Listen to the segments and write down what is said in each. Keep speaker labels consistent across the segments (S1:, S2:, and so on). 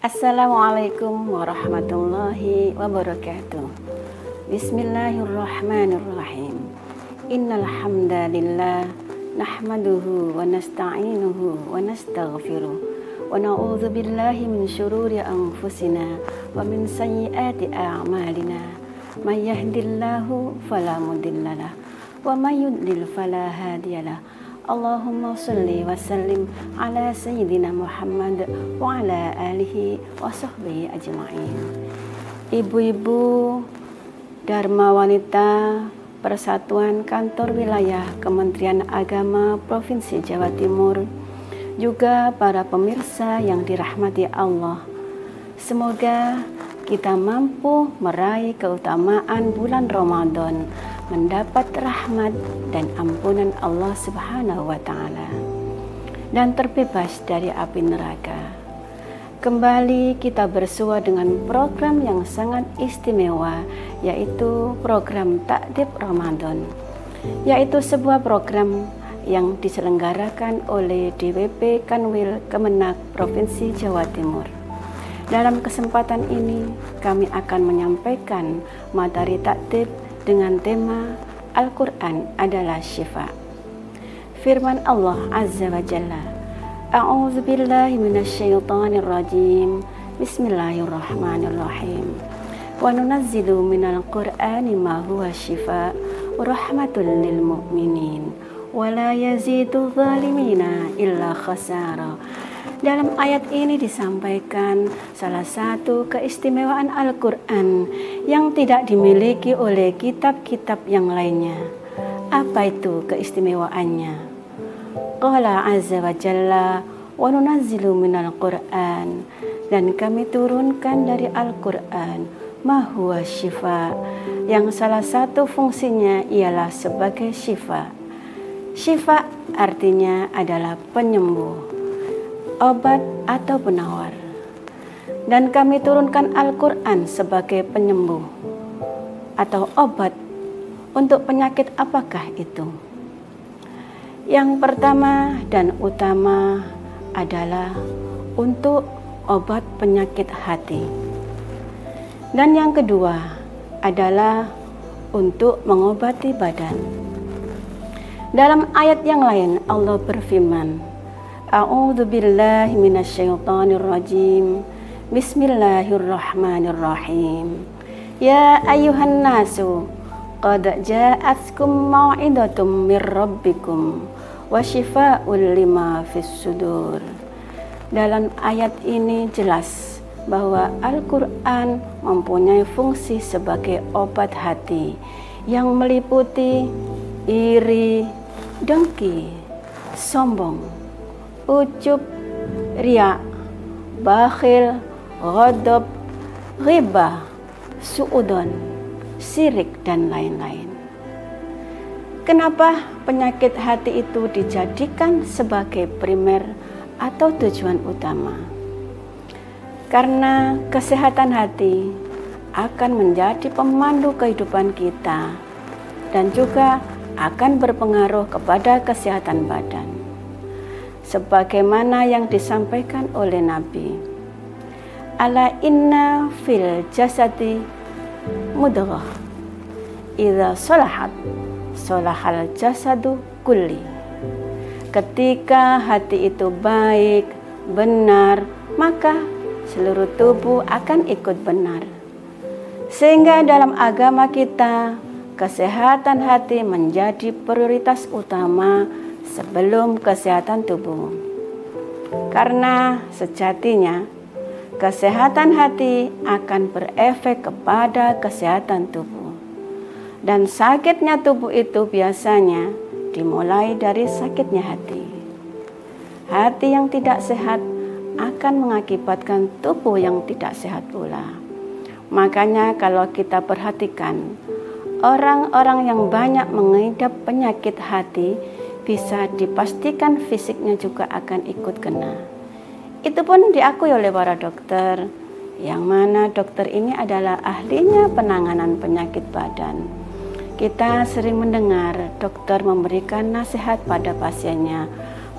S1: Assalamualaikum warahmatullahi wabarakatuh. Bismillahirrahmanirrahim. Innal hamdalillah nahmaduhu wa nasta'inuhu wa nastaghfiruh wa na'udzu billahi min syururi anfusina wa min sayyiati a'malina. May yahdihillahu fala mudhillalah wa may yudlil fala hadiyalah. Allahumma salli wa sallim ala sayyidina Muhammad wa ala alihi wa sahbihi ajma'in. Ibu-ibu Dharma Wanita Persatuan Kantor Wilayah Kementerian Agama Provinsi Jawa Timur, juga para pemirsa yang dirahmati Allah, semoga kita mampu meraih keutamaan bulan Ramadan, mendapat rahmat dan ampunan Allah Subhanahu wa Ta'ala, dan terbebas dari api neraka. Kembali kita bersua dengan program yang sangat istimewa, yaitu program Takdib Ramadan, yaitu sebuah program yang diselenggarakan oleh DWP Kanwil Kemenak Provinsi Jawa Timur. Dalam kesempatan ini kami akan menyampaikan materi takdib dengan tema Al-Quran adalah syifa. Firman Allah Azza wa Jalla, A'udzu billahi minasyaitonir rajim. Bismillahirrahmanirrahim. Wa nunazzilu minal Qur'ani ma huwa syifaa wa rahmatul lil mu'minin wa la yazidu zalimina illa khasara. Dalam ayat ini disampaikan salah satu keistimewaan Al-Quran yang tidak dimiliki oleh kitab-kitab yang lainnya. Apa itu keistimewaannya? Qala azza wa jalla wa nunazzilu minal Qur'an, dan kami turunkan dari Al-Quran ma huwa syifa, yang salah satu fungsinya ialah sebagai syifa. Syifa artinya adalah penyembuh, obat atau penawar. Dan kami turunkan Al-Quran sebagai penyembuh atau obat untuk penyakit apakah itu? Yang pertama dan utama adalah untuk obat penyakit hati. Dan yang kedua adalah untuk mengobati badan. Dalam ayat yang lain Allah berfirman, A'udzu billahi minasyaitonir rajim. Bismillahirrahmanirrahim. Ya ayyuhan nasu qad ja'atkum mau'idatum mir rabbikum wa syifaa'un lima fis sudur. Dalam ayat ini jelas bahwa Al-Quran mempunyai fungsi sebagai obat hati yang meliputi iri, dengki, sombong, ujub, riya, bakhil, ghadab, ghibah, su'udon, syirik, dan lain-lain. Kenapa penyakit hati itu dijadikan sebagai primer atau tujuan utama? Karena kesehatan hati akan menjadi pemandu kehidupan kita dan juga akan berpengaruh kepada kesehatan badan. Sebagaimana yang disampaikan oleh Nabi, ala inna fil jasadi mudghah idza salahat salahal jasadu kulli. Ketika hati itu baik, benar, maka seluruh tubuh akan ikut benar. Sehingga dalam agama kita, kesehatan hati menjadi prioritas utama sebelum kesehatan tubuh. Karena sejatinya kesehatan hati akan berefek kepada kesehatan tubuh. Dan sakitnya tubuh itu biasanya dimulai dari sakitnya hati. Hati yang tidak sehat akan mengakibatkan tubuh yang tidak sehat pula. Makanya kalau kita perhatikan, orang-orang yang banyak mengidap penyakit hati bisa dipastikan fisiknya juga akan ikut kena. Itu pun diakui oleh para dokter, yang mana dokter ini adalah ahlinya penanganan penyakit badan. Kita sering mendengar dokter memberikan nasihat pada pasiennya,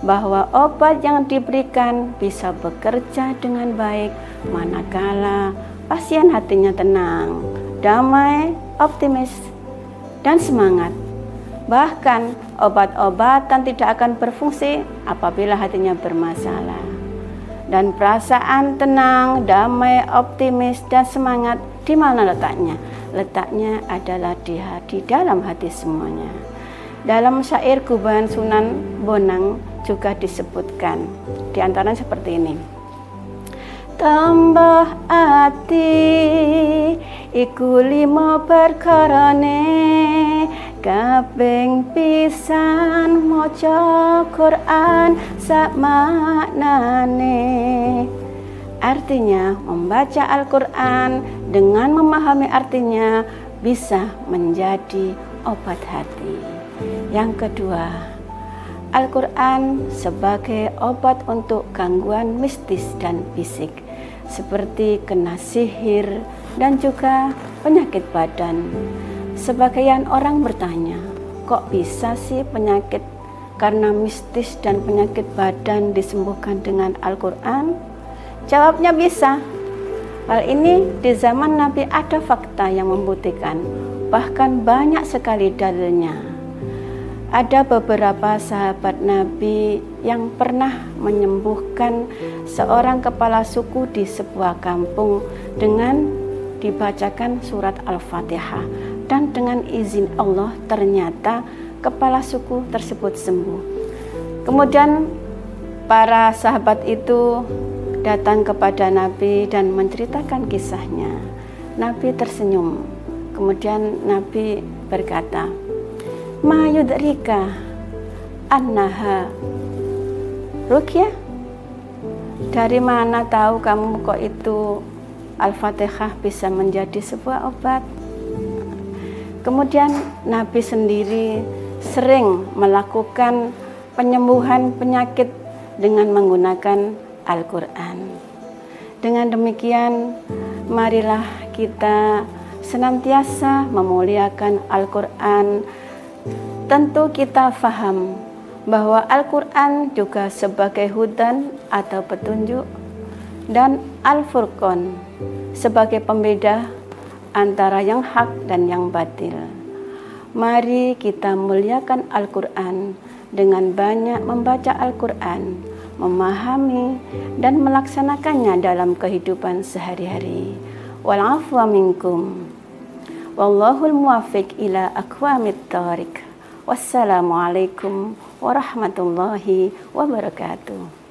S1: bahwa obat yang diberikan bisa bekerja dengan baik manakala pasien hatinya tenang, damai, optimis, dan semangat. Bahkan obat-obatan tidak akan berfungsi apabila hatinya bermasalah. Dan perasaan tenang, damai, optimis, dan semangat di mana letaknya? Letaknya adalah di dalam hati semuanya. Dalam syair Gubahan Sunan Bonang juga disebutkan, di antaranya seperti ini. Tambah ati iku limo perkarane, kaping pisan maca Quran sak maknane. Artinya, membaca Al-Quran dengan memahami artinya bisa menjadi obat hati. Yang kedua, Al-Quran sebagai obat untuk gangguan mistis dan fisik, seperti kena sihir dan juga penyakit badan. Sebagian orang bertanya, kok bisa sih penyakit karena mistis dan penyakit badan disembuhkan dengan Al-Quran? Jawabnya bisa. Hal ini di zaman Nabi ada fakta yang membuktikan, bahkan banyak sekali dalilnya. Ada beberapa sahabat Nabi yang pernah menyembuhkan seorang kepala suku di sebuah kampung dengan dibacakan surat Al-Fatihah, dan dengan izin Allah ternyata kepala suku tersebut sembuh. Kemudian para sahabat itu datang kepada Nabi dan menceritakan kisahnya. Nabi tersenyum. Kemudian Nabi berkata, "Ma yudrika annaha ruqyah?" Dari mana tahu kamu kok itu Al-Fatihah bisa menjadi sebuah obat? Kemudian Nabi sendiri sering melakukan penyembuhan penyakit dengan menggunakan Al-Quran. Dengan demikian, marilah kita senantiasa memuliakan Al-Quran. Tentu kita faham bahwa Al-Quran juga sebagai hudan atau petunjuk, dan Al-Furqan sebagai pembeda antara yang hak dan yang batil. Mari kita muliakan Al-Quran dengan banyak membaca Al-Quran, memahami dan melaksanakannya dalam kehidupan sehari-hari. Wal afwa minkum. Wallahul muwaffiq ila aqwamit thariq. Wassalamualaikum warahmatullahi wabarakatuh.